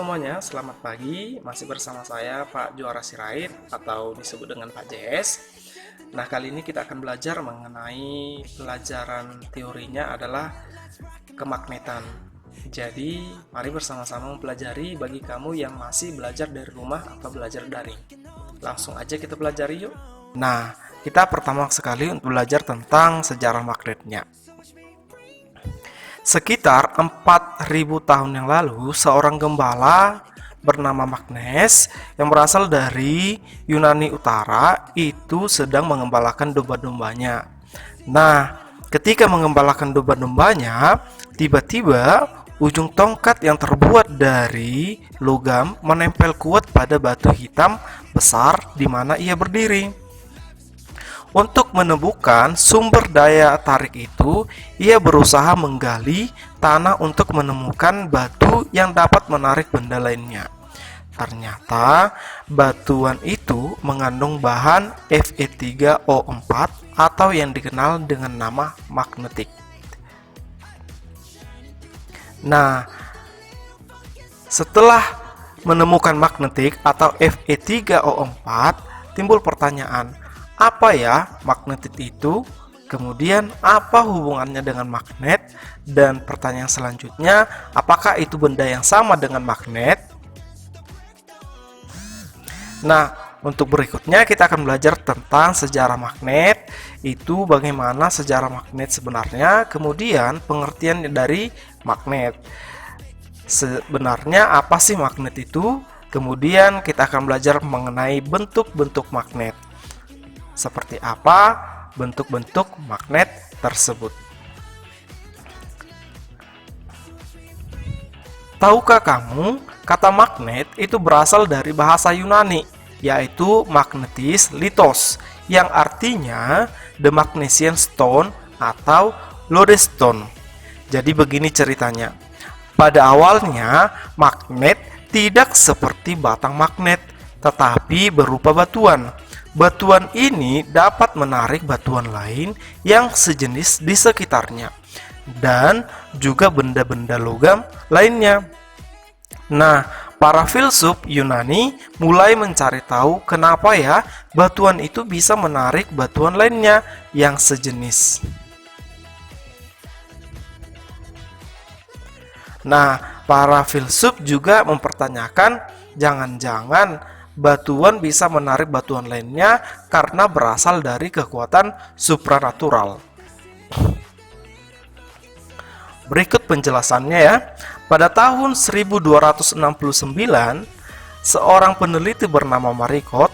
semuanya, selamat pagi. Masih bersama saya Pak Juara Sirait atau disebut dengan Pak JS. Nah, kali ini kita akan belajar mengenai pelajaran teorinya adalah kemagnetan. Jadi, mari bersama-sama mempelajari bagi kamu yang masih belajar dari rumah atau belajar daring. Langsung aja kita pelajari yuk. Nah, kita pertama sekali untuk belajar tentang sejarah magnetnya. Sekitar 4000 tahun yang lalu, seorang gembala bernama Magnes yang berasal dari Yunani Utara itu sedang mengembalakan domba-dombanya. Nah, ketika mengembalakan domba-dombanya, tiba-tiba ujung tongkat yang terbuat dari logam menempel kuat pada batu hitam besar di mana ia berdiri. Untuk menemukan sumber daya tarik itu, ia berusaha menggali tanah untuk menemukan batu yang dapat menarik benda lainnya. Ternyata, batuan itu mengandung bahan Fe3O4 atau yang dikenal dengan nama magnetik. Nah, setelah menemukan magnetik atau Fe3O4, timbul pertanyaan, apa ya magnetit itu? Kemudian apa hubungannya dengan magnet? Dan pertanyaan selanjutnya, apakah itu benda yang sama dengan magnet? Nah, untuk berikutnya kita akan belajar tentang sejarah magnet, itu bagaimana sejarah magnet sebenarnya, kemudian pengertian dari magnet. Sebenarnya apa sih magnet itu? Kemudian kita akan belajar mengenai bentuk-bentuk magnet. Seperti apa bentuk-bentuk magnet tersebut. Tahukah kamu, kata magnet itu berasal dari bahasa Yunani, yaitu magnetis litos, yang artinya the magnesian stone atau lodestone. Jadi begini ceritanya. Pada awalnya, magnet tidak seperti batang magnet, tetapi berupa batuan. Batuan ini dapat menarik batuan lain yang sejenis di sekitarnya dan juga benda-benda logam lainnya. Nah, para filsuf Yunani mulai mencari tahu kenapa ya batuan itu bisa menarik batuan lainnya yang sejenis. Nah, para filsuf juga mempertanyakan jangan-jangan batuan bisa menarik batuan lainnya karena berasal dari kekuatan supranatural. Berikut penjelasannya ya. Pada tahun 1269, seorang peneliti bernama Marikot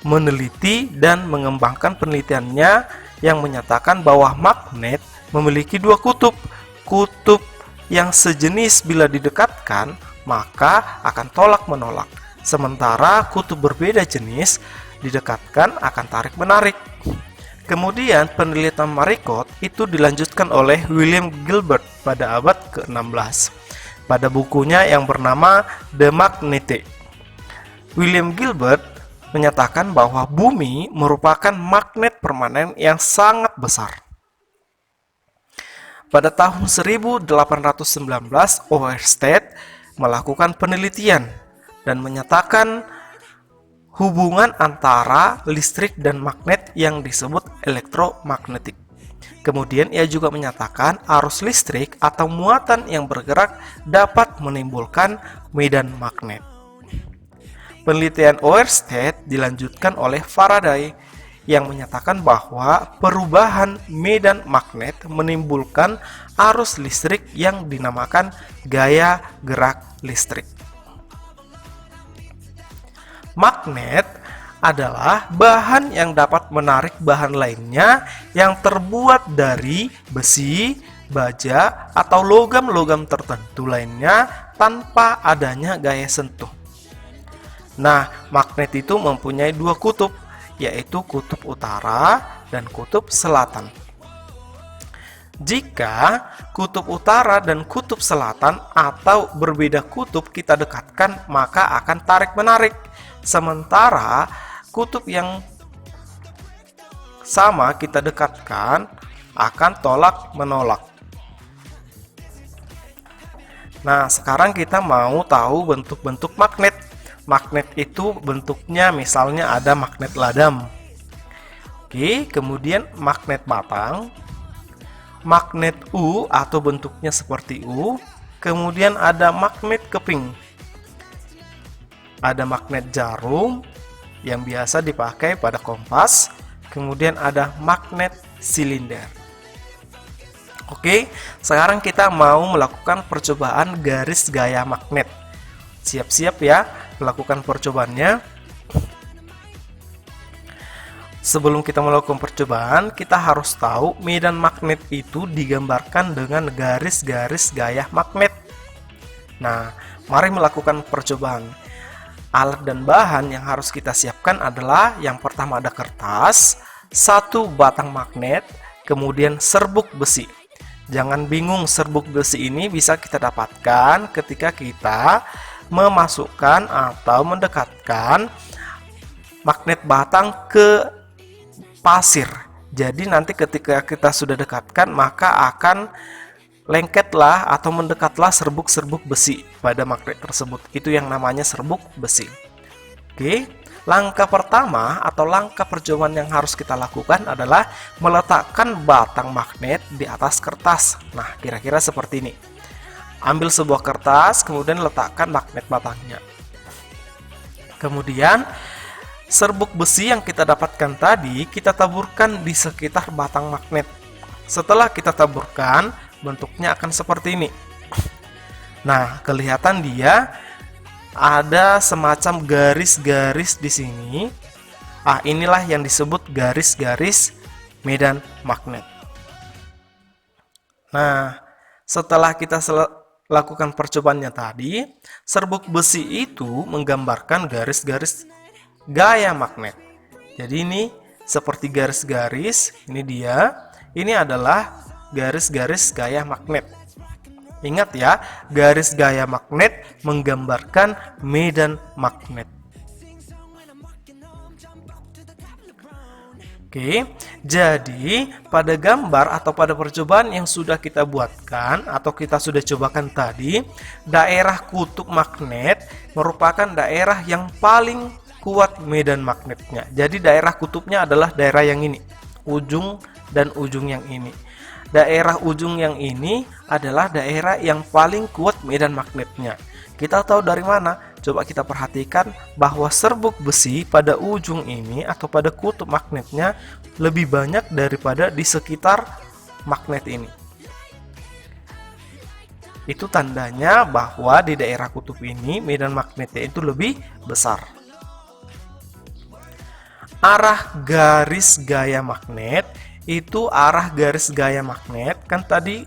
meneliti dan mengembangkan penelitiannya yang menyatakan bahwa magnet memiliki dua kutub. Kutub yang sejenis bila didekatkan maka akan tolak-menolak. Sementara kutub berbeda jenis didekatkan akan tarik-menarik. Kemudian penelitian Marikot itu dilanjutkan oleh William Gilbert pada abad ke-16 pada bukunya yang bernama The Magnetic. William Gilbert menyatakan bahwa bumi merupakan magnet permanen yang sangat besar. Pada tahun 1819, Oersted melakukan penelitian dan menyatakan hubungan antara listrik dan magnet yang disebut elektromagnetik. Kemudian ia juga menyatakan arus listrik atau muatan yang bergerak dapat menimbulkan medan magnet. Penelitian Oersted dilanjutkan oleh Faraday yang menyatakan bahwa perubahan medan magnet menimbulkan arus listrik yang dinamakan gaya gerak listrik. Magnet adalah bahan yang dapat menarik bahan lainnya yang terbuat dari besi, baja, atau logam-logam tertentu lainnya tanpa adanya gaya sentuh. Nah, magnet itu mempunyai dua kutub, yaitu kutub utara dan kutub selatan. Jika kutub utara dan kutub selatan atau berbeda kutub kita dekatkan, maka akan tarik-menarik. Sementara kutub yang sama kita dekatkan akan tolak-menolak. Nah, sekarang kita mau tahu bentuk-bentuk magnet. Magnet itu bentuknya misalnya ada magnet ladam. Oke, kemudian magnet batang, magnet U atau bentuknya seperti U, kemudian ada magnet keping. Ada magnet jarum yang biasa dipakai pada kompas, kemudian ada magnet silinder. Oke, sekarang kita mau melakukan percobaan garis gaya magnet. Siap-siap ya melakukan percobaannya. Sebelum kita melakukan percobaan, kita harus tahu medan magnet itu digambarkan dengan garis-garis gaya magnet. Nah, mari melakukan percobaan. Alat dan bahan yang harus kita siapkan adalah yang pertama ada kertas, satu batang magnet, kemudian serbuk besi. Jangan bingung, serbuk besi ini bisa kita dapatkan ketika kita memasukkan atau mendekatkan magnet batang ke pasir. Jadi nanti ketika kita sudah dekatkan, maka akan lengketlah atau mendekatlah serbuk-serbuk besi pada magnet tersebut. Itu yang namanya serbuk besi. Oke, langkah pertama atau langkah percobaan yang harus kita lakukan adalah meletakkan batang magnet di atas kertas. Nah, kira-kira seperti ini. Ambil sebuah kertas, kemudian letakkan magnet batangnya. Kemudian, serbuk besi yang kita dapatkan tadi, kita taburkan di sekitar batang magnet. Setelah kita taburkan, bentuknya akan seperti ini. Nah, kelihatan dia ada semacam garis-garis di sini. Inilah yang disebut garis-garis medan magnet. Nah, setelah kita lakukan percobaannya tadi, serbuk besi itu menggambarkan garis-garis gaya magnet. Jadi ini seperti garis-garis, ini dia. Ini adalah garis-garis gaya magnet. Ingat ya, garis gaya magnet menggambarkan medan magnet. Oke, jadi pada gambar atau pada percobaan yang sudah kita buatkan atau kita sudah cobakan tadi, daerah kutub magnet merupakan daerah yang paling kuat medan magnetnya. Jadi daerah kutubnya adalah daerah yang ini, ujung dan ujung yang ini. Daerah ujung yang ini adalah daerah yang paling kuat medan magnetnya. Kita tahu dari mana? Coba kita perhatikan bahwa serbuk besi pada ujung ini atau pada kutub magnetnya lebih banyak daripada di sekitar magnet ini. Itu tandanya bahwa di daerah kutub ini medan magnetnya itu lebih besar. Arah garis gaya magnet itu arah garis gaya magnet kan tadi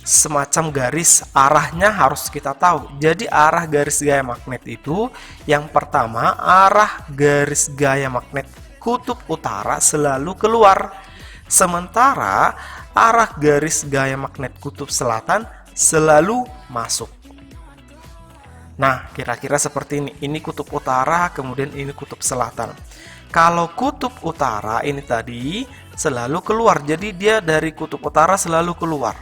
semacam garis, arahnya harus kita tahu. Jadi arah garis gaya magnet itu yang pertama, arah garis gaya magnet kutub utara selalu keluar, sementara arah garis gaya magnet kutub selatan selalu masuk. Nah, kira-kira seperti ini. Ini kutub utara, kemudian ini kutub selatan. Kalau kutub utara ini tadi selalu keluar, jadi dia dari kutub utara selalu keluar.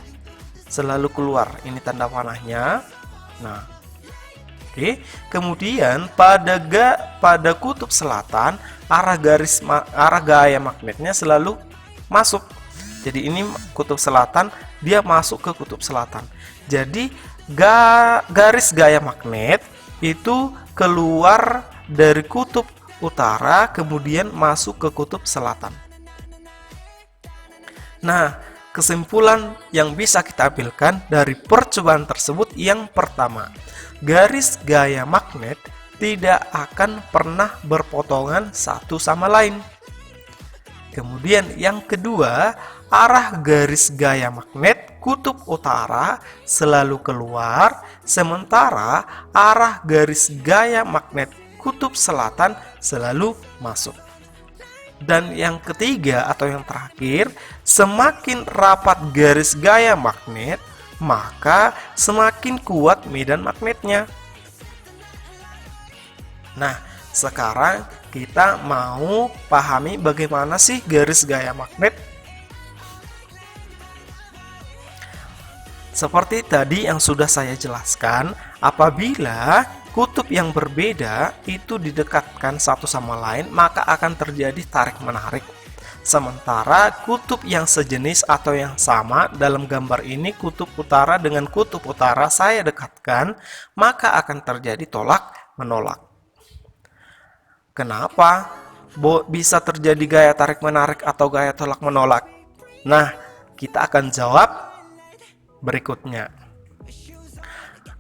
Selalu keluar, ini tanda panahnya. Nah, oke. Kemudian pada kutub selatan, arah gaya magnetnya selalu masuk. Jadi ini kutub selatan, dia masuk ke kutub selatan. Jadi garis gaya magnet itu keluar dari kutub utara kemudian masuk ke kutub selatan. Nah, kesimpulan yang bisa kita ambilkan dari percobaan tersebut yang pertama, garis gaya magnet tidak akan pernah berpotongan satu sama lain. Kemudian yang kedua, arah garis gaya magnet kutub utara selalu keluar, sementara arah garis gaya magnet kutub selatan selalu masuk. Dan yang ketiga atau yang terakhir, semakin rapat garis gaya magnet, maka semakin kuat medan magnetnya. Nah, sekarang kita mau pahami bagaimana sih garis gaya magnet. Seperti tadi yang sudah saya jelaskan, apabila kutub yang berbeda itu didekatkan satu sama lain, maka akan terjadi tarik-menarik. Sementara kutub yang sejenis atau yang sama, dalam gambar ini kutub utara dengan kutub utara saya dekatkan, maka akan terjadi tolak-menolak. Kenapa bisa terjadi gaya tarik-menarik atau gaya tolak-menolak? Nah, kita akan jawab berikutnya.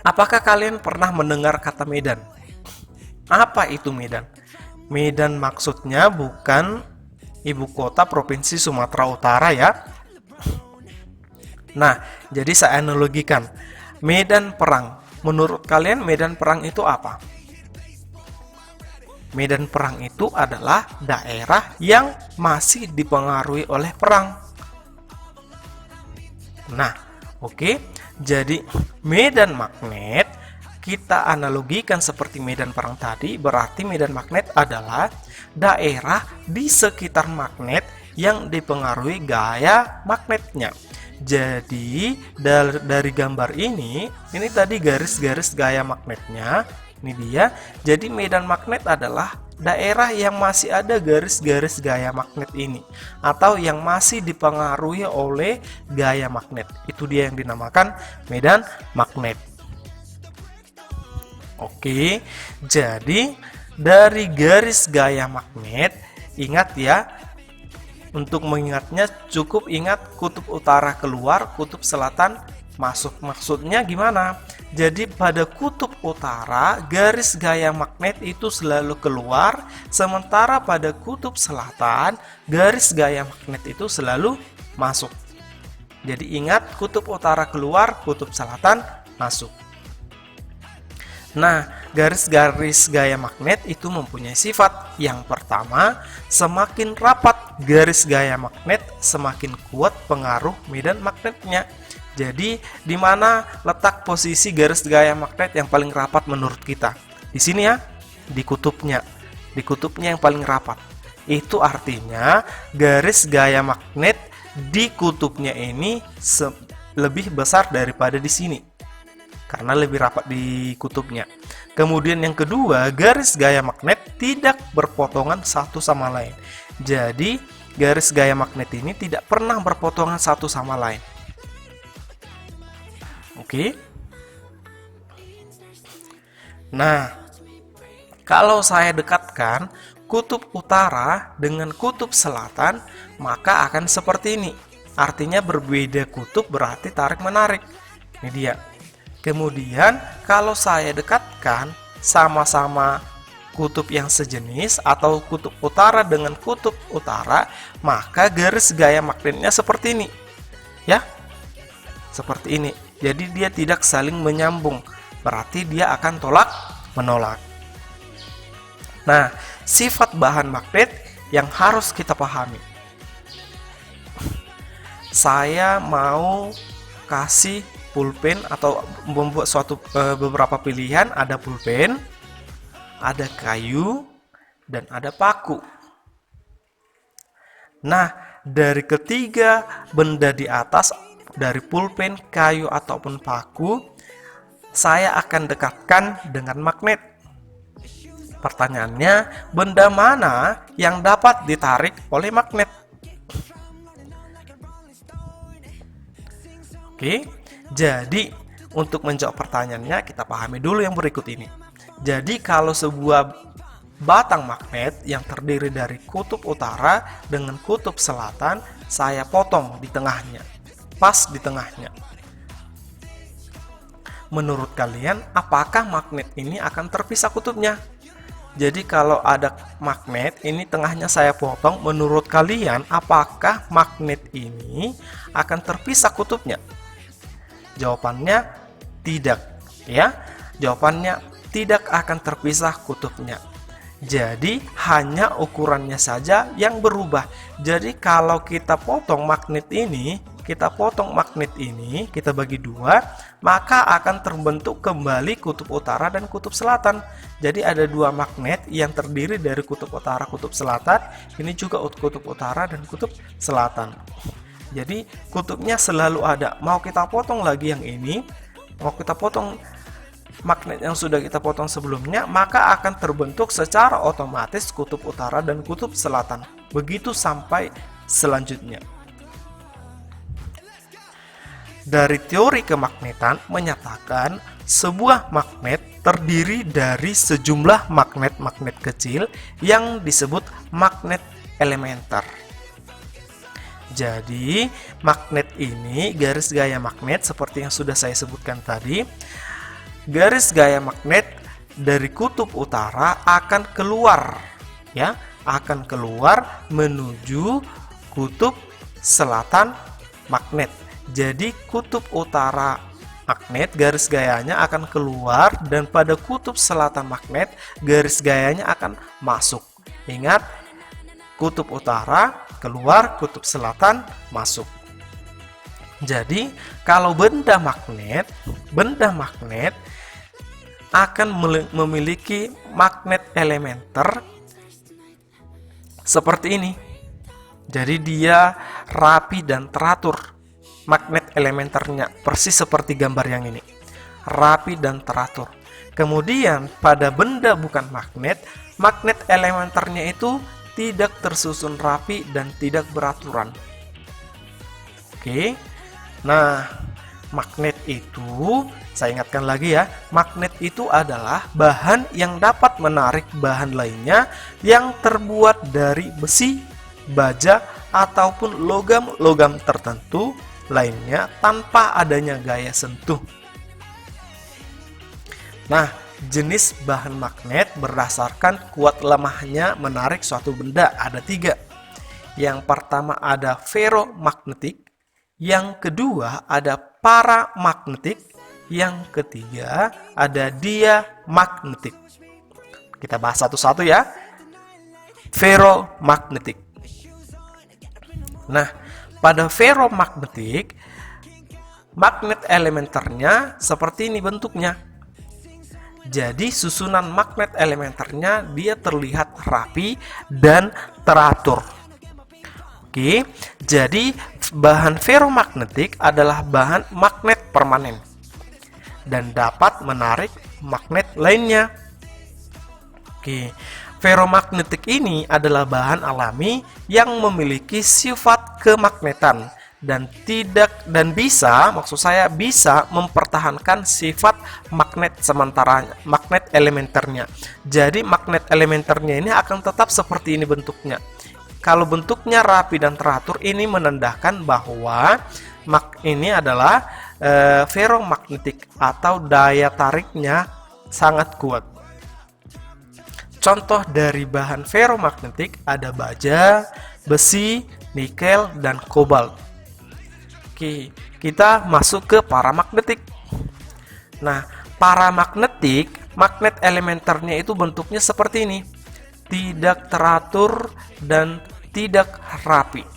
Apakah kalian pernah mendengar kata Medan? Apa itu Medan? Medan maksudnya bukan ibu kota Provinsi Sumatera Utara ya. Nah, jadi saya analogikan. Medan perang. Menurut kalian medan perang itu apa? Medan perang itu adalah daerah yang masih dipengaruhi oleh perang. Nah, oke. Jadi medan magnet kita analogikan seperti medan perang tadi, berarti medan magnet adalah daerah di sekitar magnet yang dipengaruhi gaya magnetnya. Jadi dari gambar ini tadi garis-garis gaya magnetnya, ini dia. Jadi medan magnet adalah daerah yang masih ada garis-garis gaya magnet ini, atau yang masih dipengaruhi oleh gaya magnet. Itu dia yang dinamakan medan magnet. Oke, jadi dari garis gaya magnet, ingat ya, untuk mengingatnya cukup ingat kutub utara keluar, kutub selatan masuk. Maksudnya gimana? Jadi pada kutub utara garis gaya magnet itu selalu keluar, sementara pada kutub selatan garis gaya magnet itu selalu masuk. Jadi ingat, kutub utara keluar, kutub selatan masuk. Nah, garis-garis gaya magnet itu mempunyai sifat. Yang pertama, semakin rapat garis gaya magnet, semakin kuat pengaruh medan magnetnya. Jadi, di mana letak posisi garis gaya magnet yang paling rapat menurut kita? Di sini ya, di kutubnya. Di kutubnya yang paling rapat. Itu artinya garis gaya magnet di kutubnya ini lebih besar daripada di sini, karena lebih rapat di kutubnya. Kemudian yang kedua, garis gaya magnet tidak berpotongan satu sama lain. Jadi garis gaya magnet ini tidak pernah berpotongan satu sama lain. Oke. Nah, kalau saya dekatkan kutub utara dengan kutub selatan, maka akan seperti ini. Artinya berbeda kutub berarti tarik-menarik. Ini dia. Kemudian kalau saya dekatkan sama-sama kutub yang sejenis atau kutub utara dengan kutub utara, maka garis gaya magnetnya seperti ini. Ya. Seperti ini. Jadi dia tidak saling menyambung. Berarti dia akan tolak-menolak. Nah, sifat bahan magnet yang harus kita pahami. Saya mau kasih pulpen atau membuat suatu beberapa pilihan. Ada pulpen, ada kayu, dan ada paku. Nah, dari ketiga benda di atas, dari pulpen, kayu, ataupun paku, saya akan dekatkan dengan magnet. Pertanyaannya, benda mana yang dapat ditarik oleh magnet? Oke, jadi untuk menjawab pertanyaannya, kita pahami dulu yang berikut ini. Jadi kalau sebuah batang magnet yang terdiri dari kutub utara dengan kutub selatan, saya potong di tengahnya, pas di tengahnya. Menurut kalian, apakah magnet ini akan terpisah kutubnya? Jadi kalau ada magnet, ini tengahnya saya potong, menurut kalian apakah magnet ini akan terpisah kutubnya? Jawabannya tidak, ya. Jawabannya tidak akan terpisah kutubnya. Jadi hanya ukurannya saja yang berubah. Jadi kalau kita potong magnet ini, kita bagi dua, maka akan terbentuk kembali kutub utara dan kutub selatan. Jadi ada dua magnet yang terdiri dari kutub utara, kutub selatan. Ini juga kutub utara dan kutub selatan. Jadi kutubnya selalu ada. Mau kita potong lagi yang ini, mau kita potong magnet yang sudah kita potong sebelumnya, maka akan terbentuk secara otomatis kutub utara dan kutub selatan. Begitu sampai selanjutnya. Dari teori kemagnetan menyatakan sebuah magnet terdiri dari sejumlah magnet-magnet kecil yang disebut magnet elementer. Jadi, magnet ini garis gaya magnet seperti yang sudah saya sebutkan tadi. Garis gaya magnet dari kutub utara akan keluar, ya, akan keluar menuju kutub selatan magnet. Jadi kutub utara magnet garis gayanya akan keluar dan pada kutub selatan magnet garis gayanya akan masuk. Ingat, kutub utara keluar, kutub selatan masuk. Jadi kalau benda magnet akan memiliki magnet elementer seperti ini. Jadi dia rapi dan teratur. Magnet elementernya persis seperti gambar yang ini, rapi dan teratur. Kemudian pada benda bukan magnet, magnet elementernya itu tidak tersusun rapi dan tidak beraturan. Oke. Nah, magnet itu, saya ingatkan lagi ya, magnet itu adalah bahan yang dapat menarik bahan lainnya yang terbuat dari besi, baja, ataupun logam-logam tertentu lainnya tanpa adanya gaya sentuh. Nah, jenis bahan magnet berdasarkan kuat lemahnya menarik suatu benda ada 3. Yang pertama ada ferromagnetik, yang kedua ada paramagnetik, yang ketiga ada diamagnetik. Kita bahas satu-satu ya. Ferromagnetik. Nah, pada ferromagnetik, magnet elementernya seperti ini bentuknya. Jadi susunan magnet elementernya dia terlihat rapi dan teratur. Oke, jadi bahan ferromagnetik adalah bahan magnet permanen dan dapat menarik magnet lainnya. Oke, ferromagnetik ini adalah bahan alami yang memiliki sifat kemagnetan dan bisa mempertahankan sifat magnet sementara magnet elementernya. Jadi magnet elementernya ini akan tetap seperti ini bentuknya. Kalau bentuknya rapi dan teratur, ini menandakan bahwa ini adalah ferromagnetik atau daya tariknya sangat kuat. Contoh dari bahan ferromagnetik ada baja, besi, nikel, dan kobalt. Oke, kita masuk ke paramagnetik. Nah, paramagnetik, magnet elementernya itu bentuknya seperti ini. Tidak teratur dan tidak rapi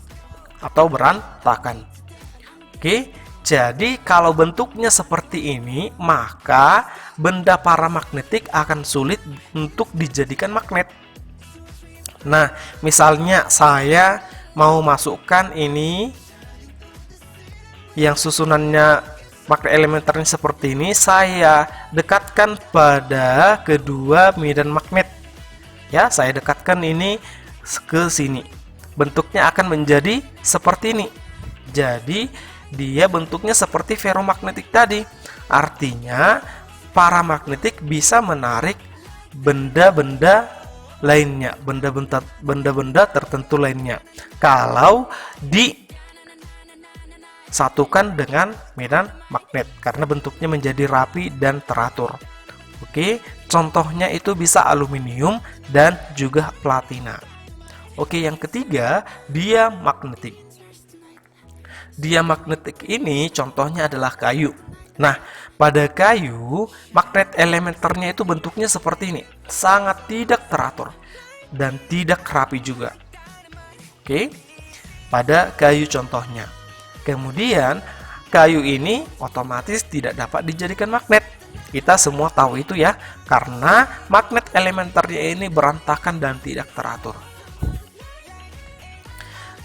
atau berantakan. Oke, jadi kalau bentuknya seperti ini, maka benda paramagnetik akan sulit untuk dijadikan magnet. Nah, misalnya saya mau masukkan ini yang susunannya magnet elementernya seperti ini, saya dekatkan pada kedua medan magnet. Ya, saya dekatkan ini ke sini. Bentuknya akan menjadi seperti ini. Jadi dia bentuknya seperti ferromagnetik tadi. Artinya paramagnetik bisa menarik benda-benda lainnya, benda-benda tertentu lainnya kalau disatukan dengan medan magnet karena bentuknya menjadi rapi dan teratur. Oke, contohnya itu bisa aluminium dan juga platina. Oke, yang ketiga, diamagnetik. Diamagnetik ini contohnya adalah kayu. Nah, pada kayu, magnet elementernya itu bentuknya seperti ini. Sangat tidak teratur dan tidak rapi juga. Oke, pada kayu contohnya. Kemudian, kayu ini otomatis tidak dapat dijadikan magnet. Kita semua tahu itu ya, karena magnet elementernya ini berantakan dan tidak teratur.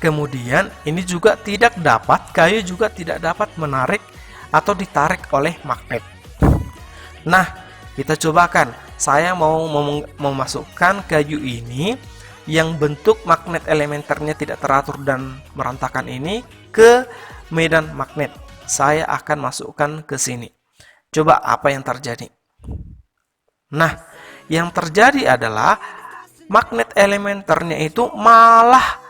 Kemudian ini juga tidak dapat, kayu juga tidak dapat menarik atau ditarik oleh magnet. Nah, kita cobakan. Saya mau memasukkan kayu ini yang bentuk magnet elementernya tidak teratur dan merantakan ini ke medan magnet. Saya akan masukkan ke sini. Coba apa yang terjadi? Nah, yang terjadi adalah magnet elementernya itu malah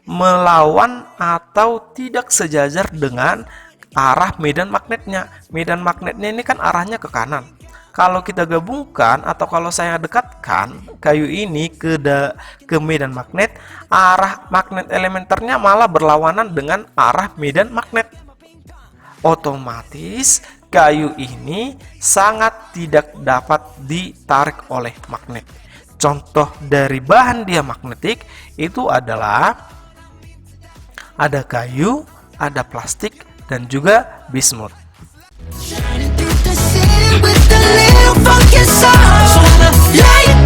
melawan atau tidak sejajar dengan arah medan magnetnya. Medan magnetnya ini kan arahnya ke kanan. Kalau kita gabungkan atau kalau saya dekatkan kayu ini ke medan magnet, arah magnet elementernya malah berlawanan dengan arah medan magnet. Otomatis kayu ini sangat tidak dapat ditarik oleh magnet. Contoh dari bahan diamagnetik itu adalah ada kayu, ada plastik, dan juga bismut. With a little funk inside, so wanna light